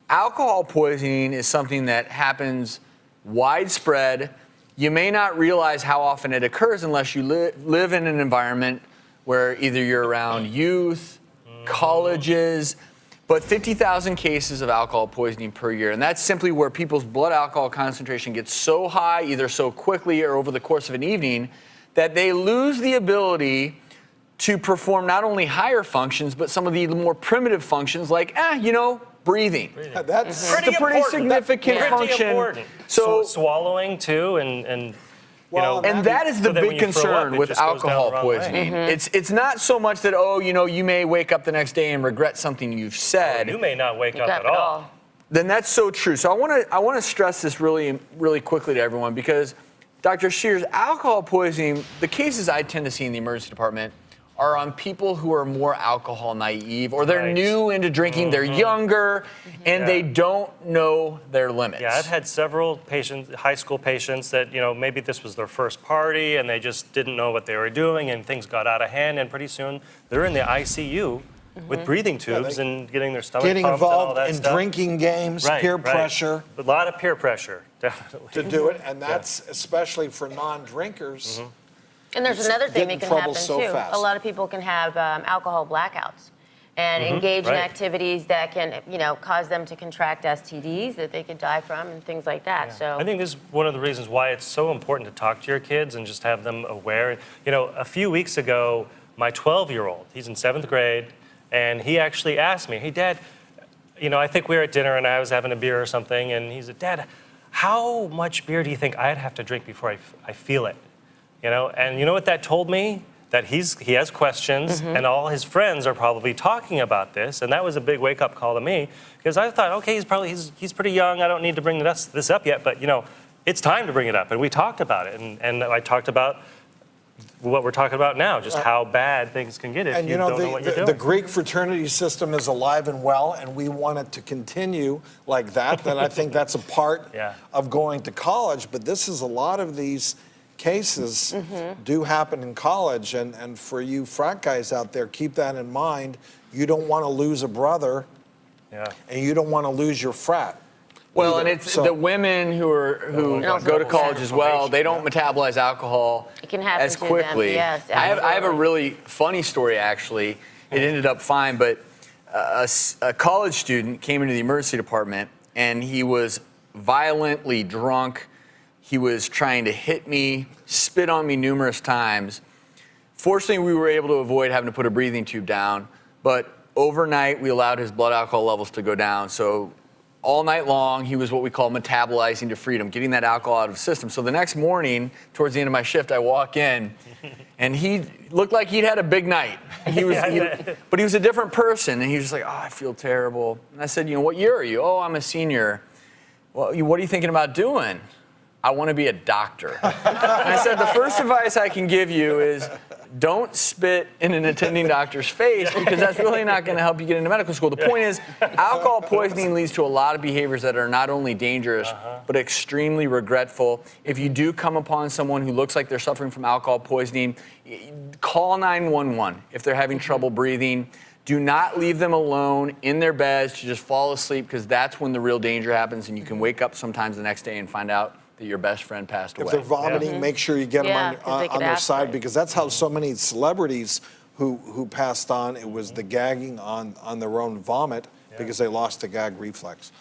Alcohol poisoning is something that happens widespread. You may not realize how often it occurs unless you live in an environment where either you're around youth, colleges, but 50,000 cases of alcohol poisoning per year. And that's simply where people's blood alcohol concentration gets so high, either so quickly or over the course of an evening, that they lose the ability to perform not only higher functions, but some of the more primitive functions like, breathing. That's It's a pretty significant function. Important. So swallowing too, and that is the so that when big you throw concern up, it with just goes down alcohol the wrong way. poisoning. It's not so much that, you may wake up the next day and regret something you've said. You may not wake up at all. Then that's so true. So I want to stress this really, really quickly to everyone, because Dr. Shears, alcohol poisoning, the cases I tend to see in the emergency department are on people who are more alcohol naive, or they're new into drinking, they're younger, and they don't know their limits. Yeah, I've had several patients, high school patients, that maybe this was their first party and they just didn't know what they were doing, and things got out of hand, and pretty soon they're in the ICU with breathing tubes and getting their stomach getting pumped and all involved that in stuff. drinking games, peer pressure. A lot of peer pressure, definitely. To do it, and that's especially for non-drinkers. And there's another thing that can happen so too. fast. A lot of people can have alcohol blackouts and engage in activities that can, cause them to contract STDs that they could die from and things like that. So I think this is one of the reasons why it's so important to talk to your kids and just have them aware. A few weeks ago, my 12-year-old, he's in 7th grade, and he actually asked me, "Hey, Dad, I think we were at dinner and I was having a beer or something," and he said, "Dad, how much beer do you think I'd have to drink before I feel it?" And you know what that told me? That he has questions, and all his friends are probably talking about this, and that was a big wake-up call to me, because I thought, okay, he's pretty young, I don't need to bring this up yet, but it's time to bring it up, and we talked about it, and I talked about what we're talking about now, just how bad things can get if you don't know what you're doing. The Greek fraternity system is alive and well, and we want it to continue like that. Then I think that's a part of going to college, but this is a lot of these cases do happen in college, and for you frat guys out there, keep that in mind. You don't want to lose a brother, and you don't want to lose your frat. Well, and it's the women who go to college as well. They don't metabolize alcohol as quickly. Yes, I have a really funny story, actually. It ended up fine, but a college student came into the emergency department, and he was violently drunk. He was trying to hit me, spit on me numerous times. Fortunately, we were able to avoid having to put a breathing tube down, but overnight we allowed his blood alcohol levels to go down. So all night long, he was what we call metabolizing to freedom, getting that alcohol out of the system. So the next morning, towards the end of my shift, I walk in, and he looked like he'd had a big night. But he was a different person, and he was just like, "Oh, I feel terrible." And I said, "What year are you?" "Oh, I'm a senior." "Well, what are you thinking about doing?" "I want to be a doctor." And I said, the first advice I can give you is don't spit in an attending doctor's face, because that's really not going to help you get into medical school. The point is, alcohol poisoning leads to a lot of behaviors that are not only dangerous, but extremely regretful. If you do come upon someone who looks like they're suffering from alcohol poisoning, call 911 if they're having trouble breathing. Do not leave them alone in their beds to just fall asleep, because that's when the real danger happens, and you can wake up sometimes the next day and find out that your best friend passed away. If they're vomiting, make sure you get them on their side, because that's how so many celebrities who passed on, it was the gagging on their own vomit because they lost the gag reflex.